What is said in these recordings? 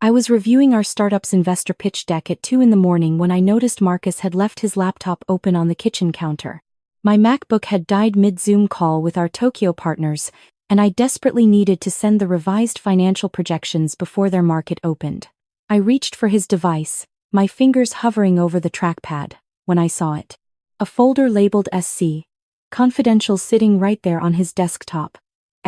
I was reviewing our startup's investor pitch deck at 2 in the morning when I noticed Marcus had left his laptop open on the kitchen counter. My MacBook had died mid-Zoom call with our Tokyo partners, and I desperately needed to send the revised financial projections before their market opened. I reached for his device, my fingers hovering over the trackpad, when I saw it. A folder labeled SC. Confidential sitting right there on his desktop.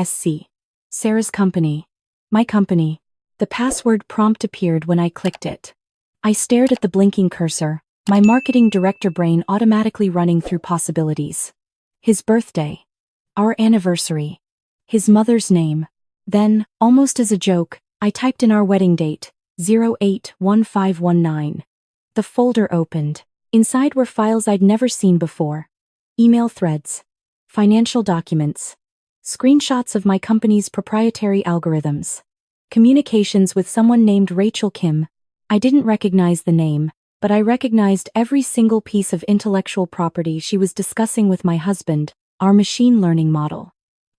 SC. Sarah's company. My company. The password prompt appeared when I clicked it. I stared at the blinking cursor, my marketing director brain automatically running through possibilities. His birthday. Our anniversary. His mother's name. Then, almost as a joke, I typed in our wedding date, 08-1519. The folder opened. Inside were files I'd never seen before. Email threads. Financial documents. Screenshots of my company's proprietary algorithms. Communications with someone named Rachel Kim. I didn't recognize the name, but I recognized every single piece of intellectual property she was discussing with my husband, our machine learning model,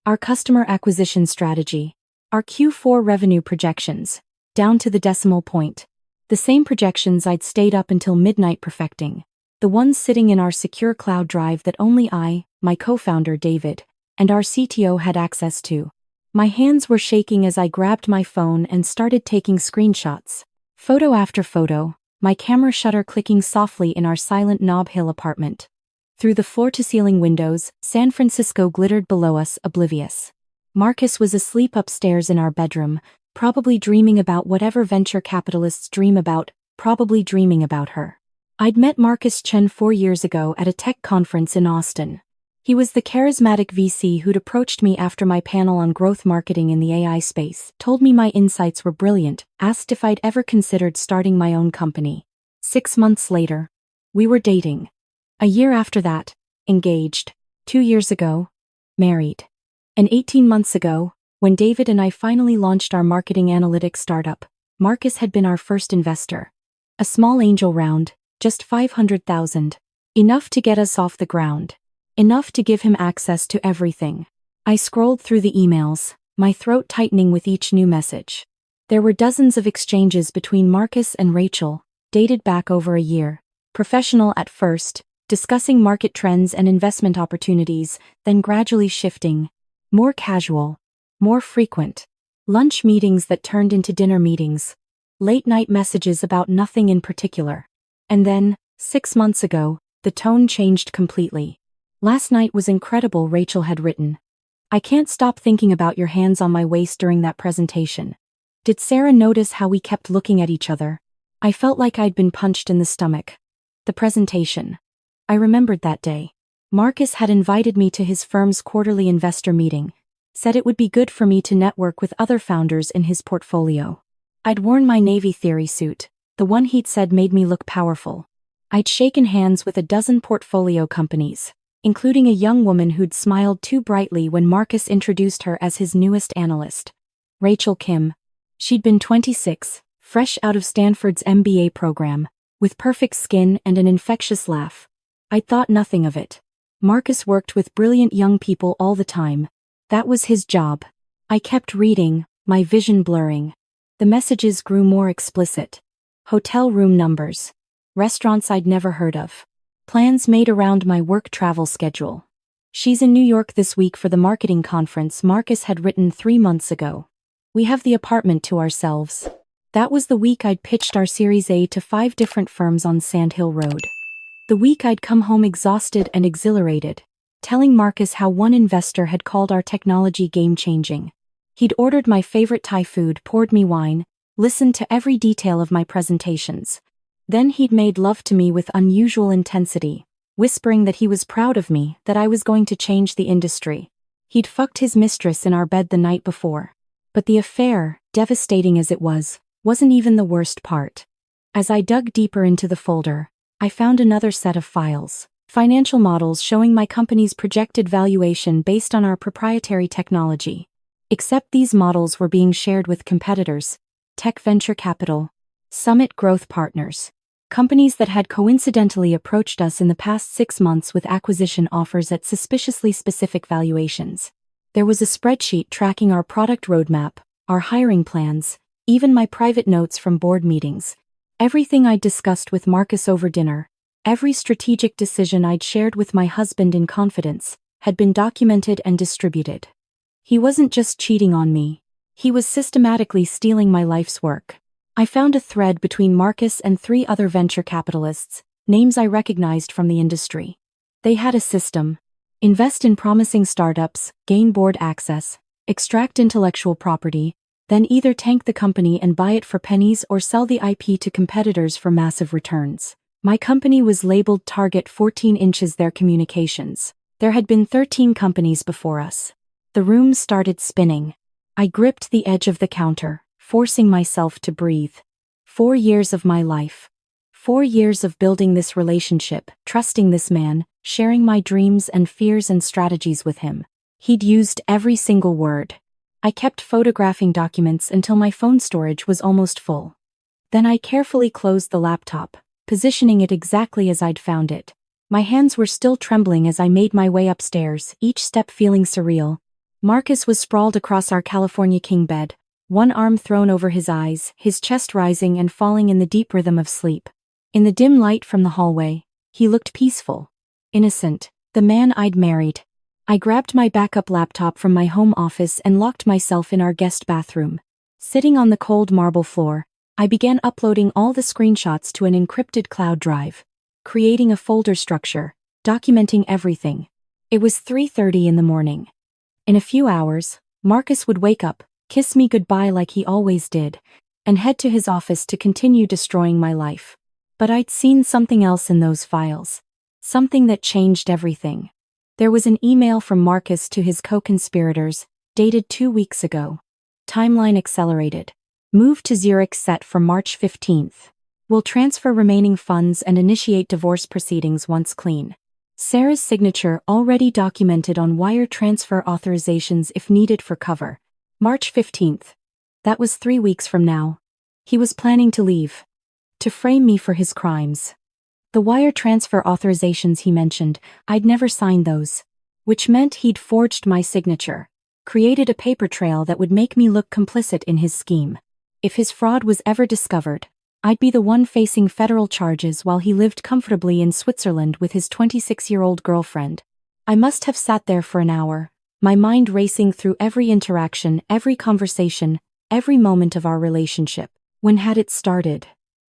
our customer acquisition strategy, our Q4 revenue projections, down to the decimal point. The same projections I'd stayed up until midnight perfecting. The ones sitting in our secure cloud drive that only I, my co-founder David, and our CTO had access to. My hands were shaking as I grabbed my phone and started taking screenshots. Photo after photo, my camera shutter clicking softly in our silent Nob Hill apartment. Through the floor-to-ceiling windows, San Francisco glittered below us, oblivious. Marcus was asleep upstairs in our bedroom, probably dreaming about whatever venture capitalists dream about, probably dreaming about her. I'd met Marcus Chen 4 years ago at a tech conference in Austin. He was the charismatic VC who'd approached me after my panel on growth marketing in the AI space, told me my insights were brilliant, asked if I'd ever considered starting my own company. 6 months later, we were dating. A year after that, engaged. 2 years ago, married. And 18 months ago, when David and I finally launched our marketing analytics startup, Marcus had been our first investor. A small angel round, just $500,000. Enough to get us off the ground. Enough to give him access to everything. I scrolled through the emails, my throat tightening with each new message. There were dozens of exchanges between Marcus and Rachel, dated back over a year. Professional at first, discussing market trends and investment opportunities, then gradually shifting. More casual. More frequent. Lunch meetings that turned into dinner meetings. Late-night messages about nothing in particular. And then, 6 months ago, the tone changed completely. Last night was incredible, Rachel had written. I can't stop thinking about your hands on my waist during that presentation. Did Sarah notice how we kept looking at each other? I felt like I'd been punched in the stomach. The presentation. I remembered that day. Marcus had invited me to his firm's quarterly investor meeting, said it would be good for me to network with other founders in his portfolio. I'd worn my Navy theory suit, the one he'd said made me look powerful. I'd shaken hands with a dozen portfolio companies, including a young woman who'd smiled too brightly when Marcus introduced her as his newest analyst. Rachel Kim. She'd been 26, fresh out of Stanford's MBA program, with perfect skin and an infectious laugh. I'd thought nothing of it. Marcus worked with brilliant young people all the time. That was his job. I kept reading, my vision blurring. The messages grew more explicit. Hotel room numbers. Restaurants I'd never heard of. Plans made around my work travel schedule. She's in New York this week for the marketing conference Marcus had written 3 months ago. We have the apartment to ourselves. That was the week I'd pitched our Series A to 5 different firms on Sand Hill Road. The week I'd come home exhausted and exhilarated, telling Marcus how one investor had called our technology game-changing. He'd ordered my favorite Thai food, poured me wine, listened to every detail of my presentations. Then he'd made love to me with unusual intensity, whispering that he was proud of me, that I was going to change the industry. He'd fucked his mistress in our bed the night before. But the affair, devastating as it was, wasn't even the worst part. As I dug deeper into the folder, I found another set of files. Financial models showing my company's projected valuation based on our proprietary technology. Except these models were being shared with competitors, tech venture capital, Summit Growth Partners, companies that had coincidentally approached us in the past 6 months with acquisition offers at suspiciously specific valuations. There was a spreadsheet tracking our product roadmap, our hiring plans, Even my private notes from board meetings. Everything I'd discussed with Marcus over dinner. Every strategic decision I'd shared with my husband in confidence had been documented and distributed. He wasn't just cheating on me. He was systematically stealing my life's work. I found a thread between Marcus and 3 other venture capitalists, names I recognized from the industry. They had a system. Invest in promising startups, gain board access, extract intellectual property, then either tank the company and buy it for pennies or sell the IP to competitors for massive returns. My company was labeled Target 14 inches their communications. There had been 13 companies before us. The room started spinning. I gripped the edge of the counter, forcing myself to breathe. 4 years of my life. 4 years of building this relationship, trusting this man, sharing my dreams and fears and strategies with him. He'd used every single word. I kept photographing documents until my phone storage was almost full. Then I carefully closed the laptop, positioning it exactly as I'd found it. My hands were still trembling as I made my way upstairs, each step feeling surreal. Marcus was sprawled across our California king bed, one arm thrown over his eyes, his chest rising and falling in the deep rhythm of sleep. In the dim light from the hallway, he looked peaceful, innocent, the man I'd married. I grabbed my backup laptop from my home office and locked myself in our guest bathroom. Sitting on the cold marble floor, I began uploading all the screenshots to an encrypted cloud drive, creating a folder structure, documenting everything. It was 3:30 in the morning. In a few hours, Marcus would wake up, kiss me goodbye like he always did, and head to his office to continue destroying my life. But I'd seen something else in those files. Something that changed everything. There was an email from Marcus to his co-conspirators, dated 2 weeks ago. Timeline accelerated. Move to Zurich set for March 15th. Will transfer remaining funds and initiate divorce proceedings once clean. Sarah's signature already documented on wire transfer authorizations if needed for cover. March 15th. That was 3 weeks from now. He was planning to leave. To frame me for his crimes. The wire transfer authorizations he mentioned, I'd never signed those. Which meant he'd forged my signature. Created a paper trail that would make me look complicit in his scheme. If his fraud was ever discovered, I'd be the one facing federal charges while he lived comfortably in Switzerland with his 26-year-old girlfriend. I must have sat there for an hour, my mind racing through every interaction, every conversation, every moment of our relationship. When had it started?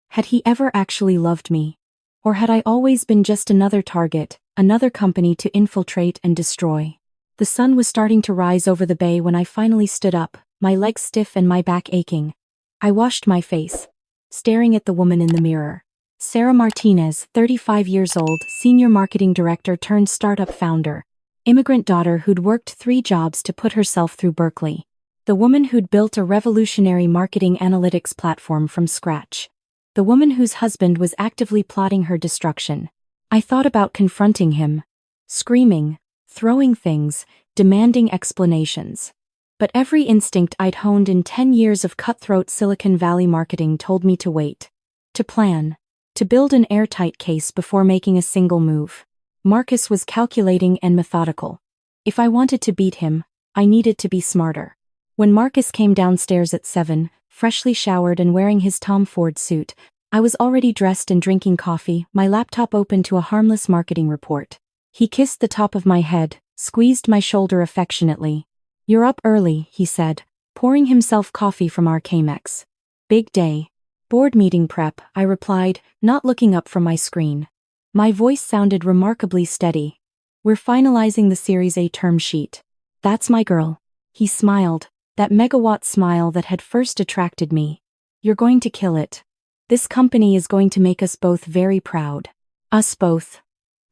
Had he ever actually loved me? Or had I always been just another target, another company to infiltrate and destroy? The sun was starting to rise over the bay when I finally stood up, my legs stiff and my back aching. I washed my face, staring at the woman in the mirror. Sarah Martinez, 35 years old, senior marketing director turned startup founder. Immigrant daughter who'd worked 3 jobs to put herself through Berkeley. The woman who'd built a revolutionary marketing analytics platform from scratch. The woman whose husband was actively plotting her destruction. I thought about confronting him. Screaming, throwing things, demanding explanations. But every instinct I'd honed in 10 years of cutthroat Silicon Valley marketing told me to wait. To plan. To build an airtight case before making a single move. Marcus was calculating and methodical. If I wanted to beat him, I needed to be smarter. When Marcus came downstairs at 7, freshly showered and wearing his Tom Ford suit, I was already dressed and drinking coffee, my laptop open to a harmless marketing report. He kissed the top of my head, squeezed my shoulder affectionately. "You're up early," he said, pouring himself coffee from our Chemex. "Big day." "Board meeting prep," I replied, not looking up from my screen. My voice sounded remarkably steady. "We're finalizing the Series A term sheet." "That's my girl." He smiled, that megawatt smile that had first attracted me. "You're going to kill it. This company is going to make us both very proud." Us both.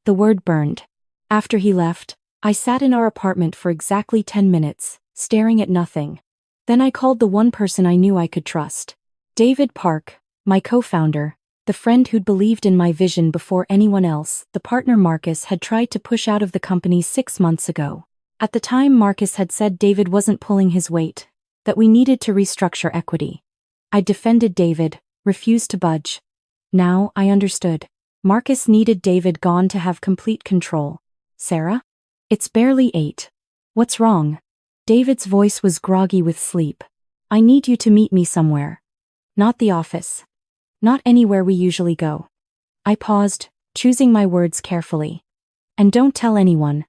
The word burned. After he left, I sat in our apartment for exactly 10 minutes, staring at nothing. Then I called the one person I knew I could trust. David Park, my co-founder, the friend who'd believed in my vision before anyone else. The partner Marcus had tried to push out of the company 6 months ago. At the time, Marcus had said David wasn't pulling his weight, that we needed to restructure equity. I defended David, refused to budge. Now, I understood. Marcus needed David gone to have complete control. "Sarah? It's barely 8. What's wrong?" David's voice was groggy with sleep. "I need you to meet me somewhere." Not the office. Not anywhere we usually go. I paused, choosing my words carefully. And don't tell anyone.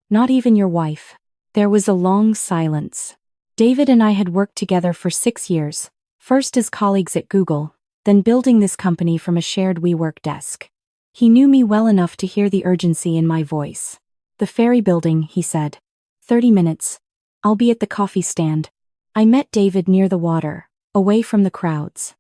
Not even your wife. There was a long silence. David and I had worked together for 6 years, first as colleagues at Google, then building this company from a shared WeWork desk. He knew me well enough to hear the urgency in my voice. The ferry building, he said. 30 minutes. I'll be at the coffee stand. I met David near the water, away from the crowds.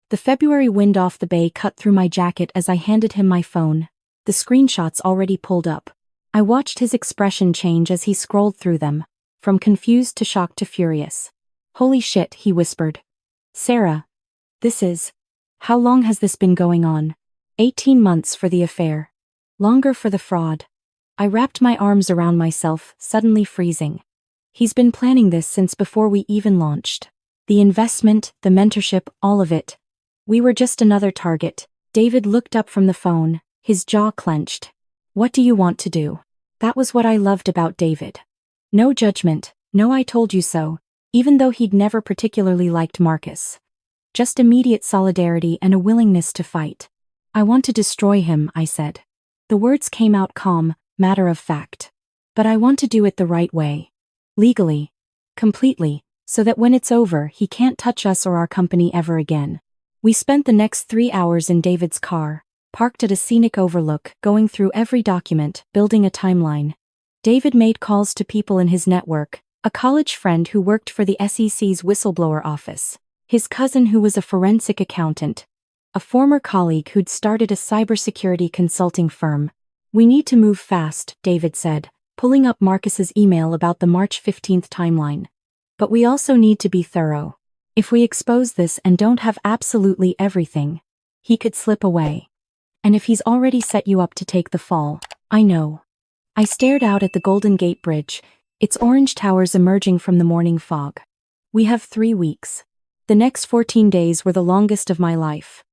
The February wind off the bay cut through my jacket as I handed him my phone, the screenshots already pulled up. I watched his expression change as he scrolled through them, from confused to shocked to furious. Holy shit, he whispered. Sarah. How long has this been going on? 18 months for the affair. Longer for the fraud. I wrapped my arms around myself, suddenly freezing. He's been planning this since before we even launched. The investment, the mentorship, all of it. We were just another target. David looked up from the phone, his jaw clenched. What do you want to do? That was what I loved about David. No judgment, no I told you so, even though he'd never particularly liked Marcus. Just immediate solidarity and a willingness to fight. I want to destroy him, I said. The words came out calm, matter of fact. But I want to do it the right way. Legally. Completely, so that when it's over he can't touch us or our company ever again. We spent the next 3 hours in David's car, parked at a scenic overlook, going through every document, building a timeline. David made calls to people in his network, a college friend who worked for the SEC's whistleblower office, his cousin who was a forensic accountant, a former colleague who'd started a cybersecurity consulting firm. We need to move fast, David said, pulling up Marcus's email about the March 15th timeline. But we also need to be thorough. If we expose this and don't have absolutely everything, he could slip away. And if he's already set you up to take the fall, I know. I stared out at the Golden Gate Bridge, its orange towers emerging from the morning fog. We have 3 weeks. The next 14 days were the longest of my life.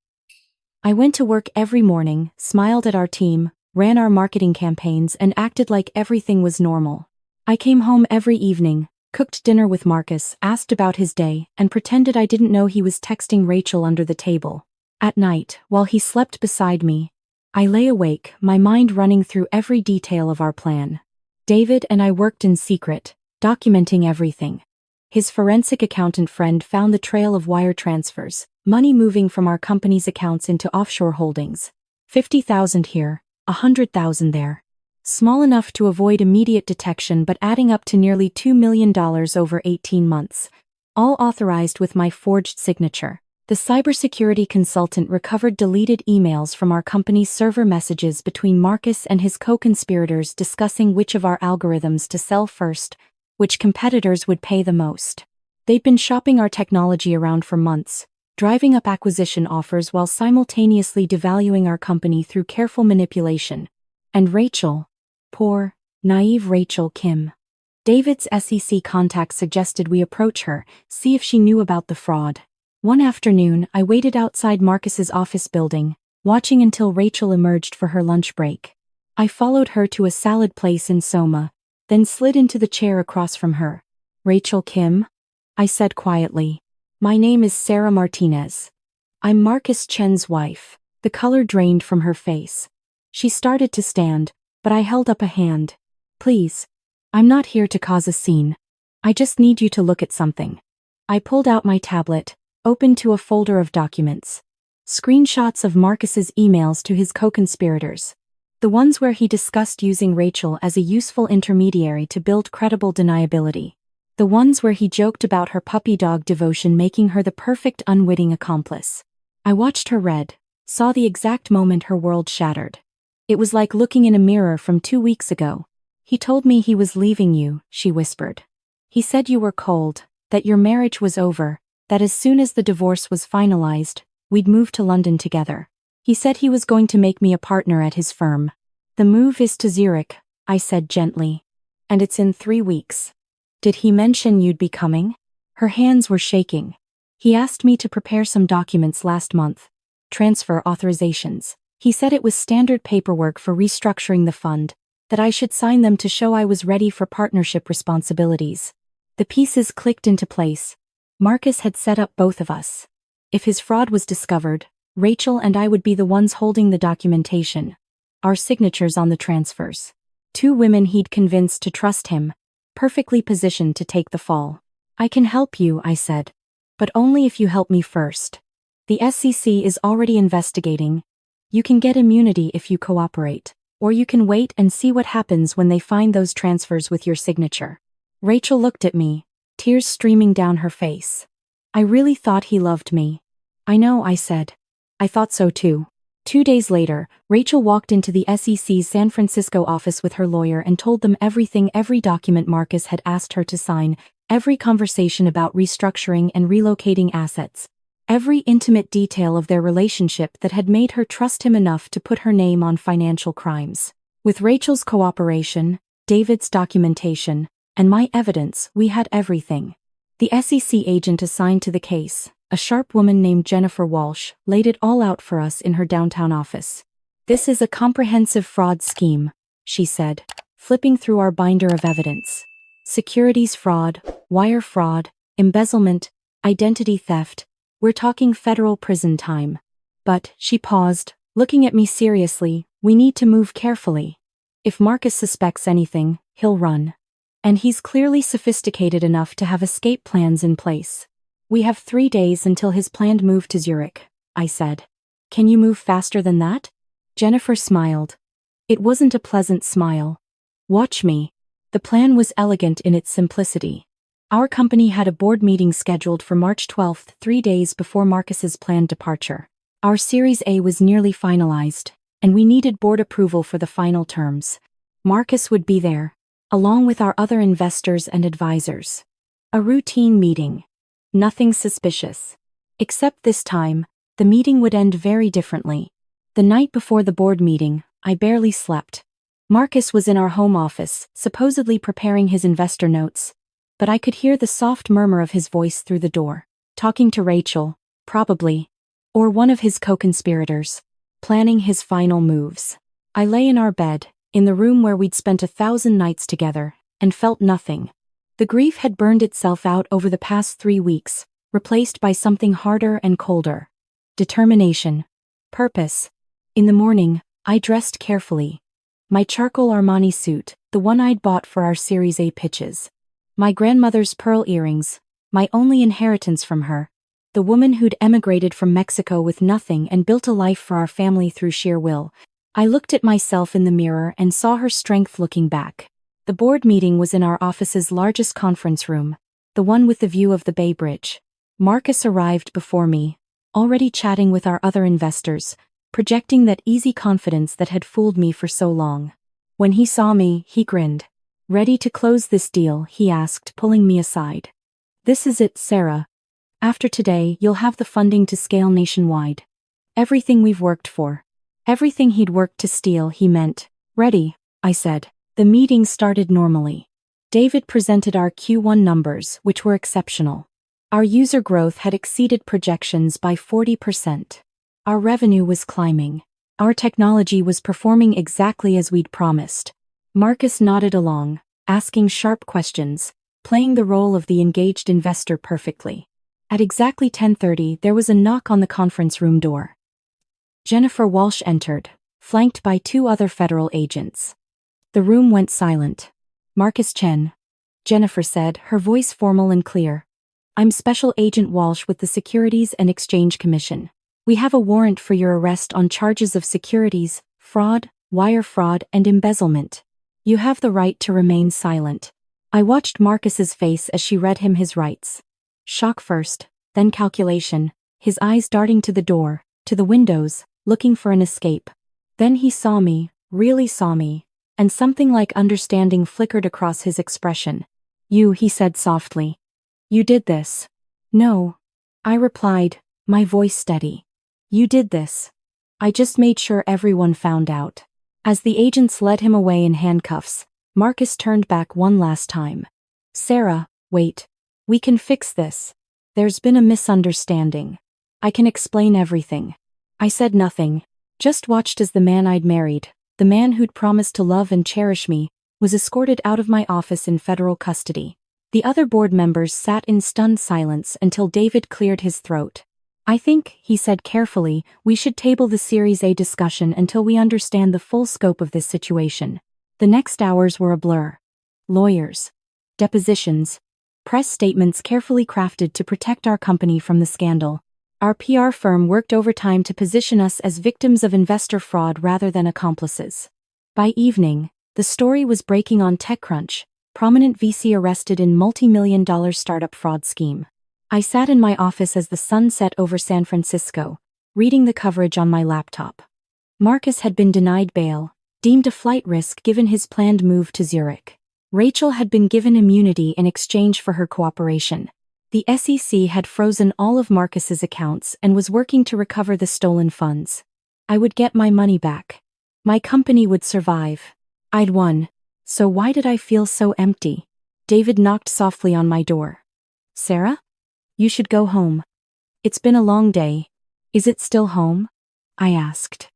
I went to work every morning, smiled at our team, ran our marketing campaigns and acted like everything was normal. I came home every evening, cooked dinner with Marcus, asked about his day, and pretended I didn't know he was texting Rachel under the table. At night, while he slept beside me, I lay awake, my mind running through every detail of our plan. David and I worked in secret, documenting everything. His forensic accountant friend found the trail of wire transfers, money moving from our company's accounts into offshore holdings. 50,000 here, 100,000 there. Small enough to avoid immediate detection but adding up to nearly $2 million over 18 months. All authorized with my forged signature. The cybersecurity consultant recovered deleted emails from our company's server messages between Marcus and his co-conspirators discussing which of our algorithms to sell first, which competitors would pay the most. They'd been shopping our technology around for months, driving up acquisition offers while simultaneously devaluing our company through careful manipulation. And Rachel, poor, naive Rachel Kim. David's SEC contact suggested we approach her, see if she knew about the fraud. One afternoon, I waited outside Marcus's office building, watching until Rachel emerged for her lunch break. I followed her to a salad place in Soma, then slid into the chair across from her. Rachel Kim? I said quietly. My name is Sarah Martinez. I'm Marcus Chen's wife. The color drained from her face. She started to stand, but I held up a hand. Please. I'm not here to cause a scene. I just need you to look at something. I pulled out my tablet, opened to a folder of documents. Screenshots of Marcus's emails to his co-conspirators. The ones where he discussed using Rachel as a useful intermediary to build credible deniability. The ones where he joked about her puppy dog devotion making her the perfect unwitting accomplice. I watched her read, saw the exact moment her world shattered. It was like looking in a mirror from 2 weeks ago. He told me he was leaving you, she whispered. He said you were cold, that your marriage was over, that as soon as the divorce was finalized, we'd move to London together. He said he was going to make me a partner at his firm. The move is to Zurich, I said gently. And it's in 3 weeks. Did he mention you'd be coming? Her hands were shaking. He asked me to prepare some documents last month. Transfer authorizations. He said it was standard paperwork for restructuring the fund, that I should sign them to show I was ready for partnership responsibilities. The pieces clicked into place. Marcus had set up both of us. If his fraud was discovered, Rachel and I would be the ones holding the documentation. Our signatures on the transfers. 2 women he'd convinced to trust him, perfectly positioned to take the fall. I can help you, I said. But only if you help me first. The SEC is already investigating. You can get immunity if you cooperate. Or you can wait and see what happens when they find those transfers with your signature. Rachel looked at me, tears streaming down her face. I really thought he loved me. I know, I said. I thought so too. 2 days later, Rachel walked into the SEC's San Francisco office with her lawyer and told them everything, every document Marcus had asked her to sign, every conversation about restructuring and relocating assets, every intimate detail of their relationship that had made her trust him enough to put her name on financial crimes. With Rachel's cooperation, David's documentation, and my evidence, we had everything. The SEC agent assigned to the case, a sharp woman named Jennifer Walsh, laid it all out for us in her downtown office. This is a comprehensive fraud scheme, she said, flipping through our binder of evidence. Securities fraud, wire fraud, embezzlement, identity theft. We're talking federal prison time. But, she paused, looking at me seriously, we need to move carefully. If Marcus suspects anything, he'll run. And he's clearly sophisticated enough to have escape plans in place. We have 3 days until his planned move to Zurich, I said. Can you move faster than that? Jennifer smiled. It wasn't a pleasant smile. Watch me. The plan was elegant in its simplicity. Our company had a board meeting scheduled for March 12, 3 days before Marcus's planned departure. Our Series A was nearly finalized, and we needed board approval for the final terms. Marcus would be there, along with our other investors and advisors. A routine meeting. Nothing suspicious. Except this time, the meeting would end very differently. The night before the board meeting, I barely slept. Marcus was in our home office, supposedly preparing his investor notes, but I could hear the soft murmur of his voice through the door, talking to Rachel, probably, or one of his co-conspirators, planning his final moves. I lay in our bed, in the room where we'd spent 1,000 nights together, and felt nothing. The grief had burned itself out over the past 3 weeks, replaced by something harder and colder. Determination. Purpose. In the morning, I dressed carefully. My charcoal Armani suit, the one I'd bought for our Series A pitches. My grandmother's pearl earrings, my only inheritance from her. The woman who'd emigrated from Mexico with nothing and built a life for our family through sheer will. I looked at myself in the mirror and saw her strength looking back. The board meeting was in our office's largest conference room, the one with the view of the Bay Bridge. Marcus arrived before me, already chatting with our other investors, projecting that easy confidence that had fooled me for so long. When he saw me, he grinned. Ready to close this deal, he asked, pulling me aside. This is it, Sarah. After today, you'll have the funding to scale nationwide. Everything we've worked for. Everything he'd worked to steal, he meant. Ready, I said. The meeting started normally. David presented our Q1 numbers, which were exceptional. Our user growth had exceeded projections by 40%. Our revenue was climbing. Our technology was performing exactly as we'd promised. Marcus nodded along, asking sharp questions, playing the role of the engaged investor perfectly. At exactly 10:30, there was a knock on the conference room door. Jennifer Walsh entered, flanked by 2 other federal agents. The room went silent. Marcus Chen, Jennifer said, her voice formal and clear. I'm Special Agent Walsh with the Securities and Exchange Commission. We have a warrant for your arrest on charges of securities, fraud, wire fraud, and embezzlement. You have the right to remain silent. I watched Marcus's face as she read him his rights. Shock first, then calculation, his eyes darting to the door, to the windows, looking for an escape. Then he saw me, really saw me, and something like understanding flickered across his expression. You, he said softly. You did this. No. I replied, my voice steady. You did this. I just made sure everyone found out. As the agents led him away in handcuffs, Marcus turned back one last time. Sarah, wait. We can fix this. There's been a misunderstanding. I can explain everything. I said nothing, just watched as the man I'd married, the man who'd promised to love and cherish me, was escorted out of my office in federal custody. The other board members sat in stunned silence until David cleared his throat. I think, he said carefully, we should table the Series A discussion until we understand the full scope of this situation. The next hours were a blur. Lawyers, depositions, press statements carefully crafted to protect our company from the scandal. Our PR firm worked overtime to position us as victims of investor fraud rather than accomplices. By evening, the story was breaking on TechCrunch, prominent VC arrested in multi-million-dollar startup fraud scheme. I sat in my office as the sun set over San Francisco, reading the coverage on my laptop. Marcus had been denied bail, deemed a flight risk given his planned move to Zurich. Rachel had been given immunity in exchange for her cooperation. The SEC had frozen all of Marcus's accounts and was working to recover the stolen funds. I would get my money back. My company would survive. I'd won. So why did I feel so empty? David knocked softly on my door. Sarah? You should go home. It's been a long day. Is it still home? I asked.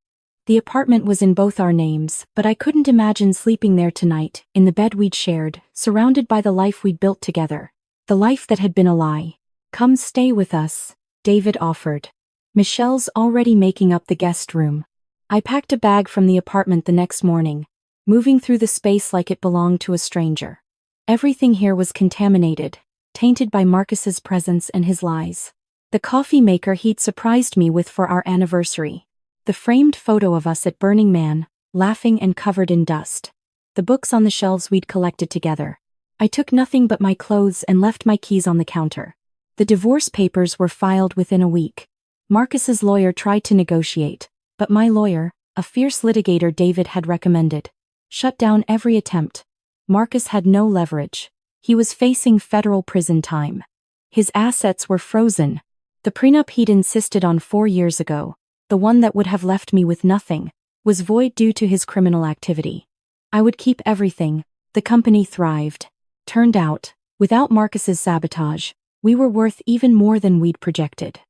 The apartment was in both our names, but I couldn't imagine sleeping there tonight, in the bed we'd shared, surrounded by the life we'd built together. The life that had been a lie. Come stay with us, David offered. Michelle's already making up the guest room. I packed a bag from the apartment the next morning, moving through the space like it belonged to a stranger. Everything here was contaminated, tainted by Marcus's presence and his lies. The coffee maker he'd surprised me with for our anniversary. The framed photo of us at Burning Man, laughing and covered in dust. The books on the shelves we'd collected together. I took nothing but my clothes and left my keys on the counter. The divorce papers were filed within a week. Marcus's lawyer tried to negotiate, but my lawyer, a fierce litigator David had recommended, shut down every attempt. Marcus had no leverage. He was facing federal prison time. His assets were frozen. The prenup he'd insisted on 4 years ago, the one that would have left me with nothing, was void due to his criminal activity. I would keep everything. The company thrived. Turned out, without Marcus's sabotage, we were worth even more than we'd projected.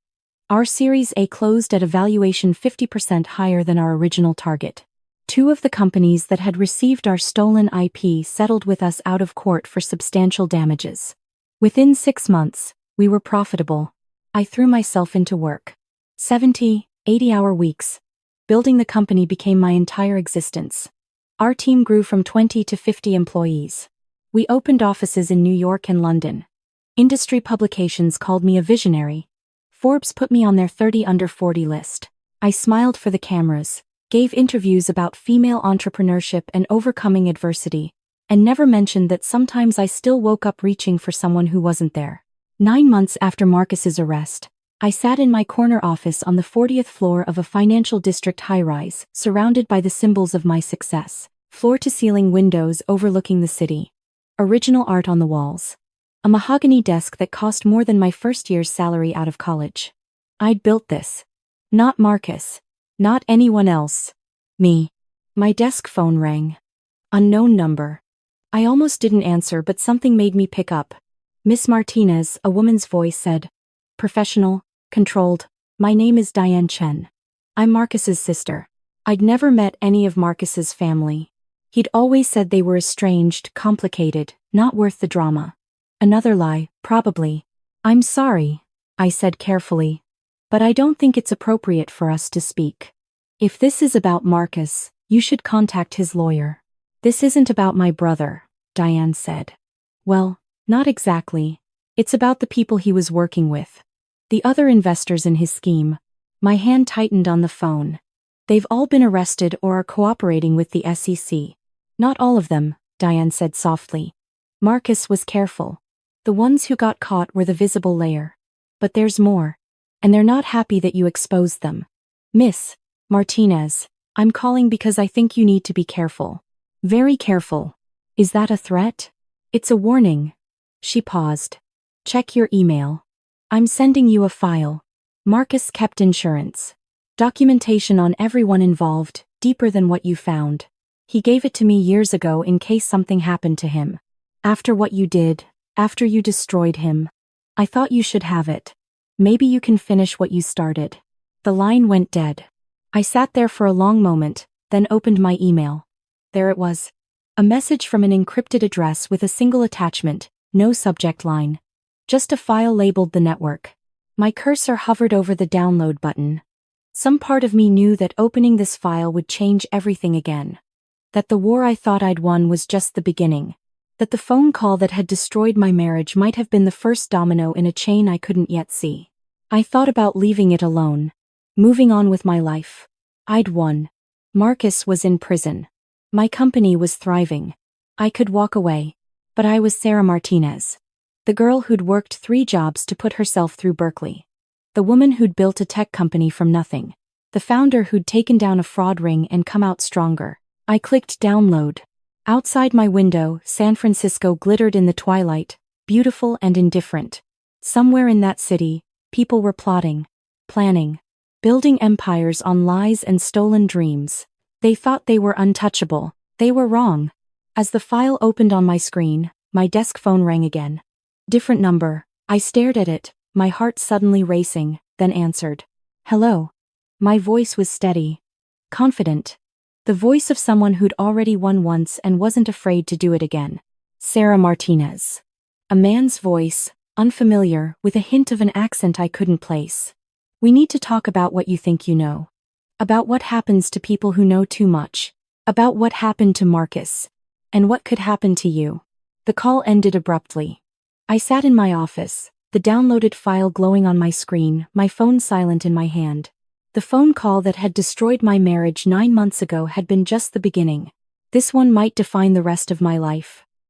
Our Series A closed at a valuation 50% higher than our original target. 2 of the companies that had received our stolen IP settled with us out of court for substantial damages. Within 6 months, we were profitable. I threw myself into work. 70, 80-hour weeks. Building the company became my entire existence. Our team grew from 20 to 50 employees. We opened offices in New York and London. Industry publications called me a visionary. Forbes put me on their 30 under 40 list. I smiled for the cameras, gave interviews about female entrepreneurship and overcoming adversity, and never mentioned that sometimes I still woke up reaching for someone who wasn't there. 9 months after Marcus's arrest, I sat in my corner office on the 40th floor of a financial district high-rise, surrounded by the symbols of my success. Floor-to-ceiling windows overlooking the city. Original art on the walls. A mahogany desk that cost more than my first year's salary out of college. I'd built this. Not Marcus. Not anyone else. Me. My desk phone rang. Unknown number. I almost didn't answer, but something made me pick up. Miss Martinez, a woman's voice said. Professional, controlled. My name is Diane Chen. I'm Marcus's sister. I'd never met any of Marcus's family. He'd always said they were estranged, complicated, not worth the drama. Another lie, probably. I'm sorry, I said carefully. But I don't think it's appropriate for us to speak. If this is about Marcus, you should contact his lawyer. This isn't about my brother, Diane said. Well, not exactly. It's about the people he was working with. The other investors in his scheme. My hand tightened on the phone. They've all been arrested or are cooperating with the SEC. Not all of them, Diane said softly. Marcus was careful. The ones who got caught were the visible layer. But there's more. And they're not happy that you exposed them. Miss Martinez, I'm calling because I think you need to be careful. Very careful. Is that a threat? It's a warning. She paused. Check your email. I'm sending you a file. Marcus kept insurance. Documentation on everyone involved, deeper than what you found. He gave it to me years ago in case something happened to him. After what you did, after you destroyed him, I thought you should have it. Maybe you can finish what you started. The line went dead. I sat there for a long moment, then opened my email. There it was. A message from an encrypted address with a single attachment, no subject line. Just a file labeled the network. My cursor hovered over the download button. Some part of me knew that opening this file would change everything again. That the war I thought I'd won was just the beginning. That the phone call that had destroyed my marriage might have been the first domino in a chain I couldn't yet see. I thought about leaving it alone. Moving on with my life. I'd won. Marcus was in prison. My company was thriving. I could walk away. But I was Sarah Martinez. The girl who'd worked 3 jobs to put herself through Berkeley. The woman who'd built a tech company from nothing. The founder who'd taken down a fraud ring and come out stronger. I clicked download. Outside my window, San Francisco glittered in the twilight, beautiful and indifferent. Somewhere in that city, people were plotting, planning, building empires on lies and stolen dreams. They thought they were untouchable. They were wrong. As the file opened on my screen, my desk phone rang again. Different number. I stared at it, my heart suddenly racing, then answered. Hello. My voice was steady, confident. The voice of someone who'd already won once and wasn't afraid to do it again. Sarah Martinez. A man's voice, unfamiliar, with a hint of an accent I couldn't place. We need to talk about what you think you know. About what happens to people who know too much. About what happened to Marcus. And what could happen to you. The call ended abruptly. I sat in my office, the downloaded file glowing on my screen, my phone silent in my hand. The phone call that had destroyed my marriage 9 months ago had been just the beginning. This one might define the rest of my life.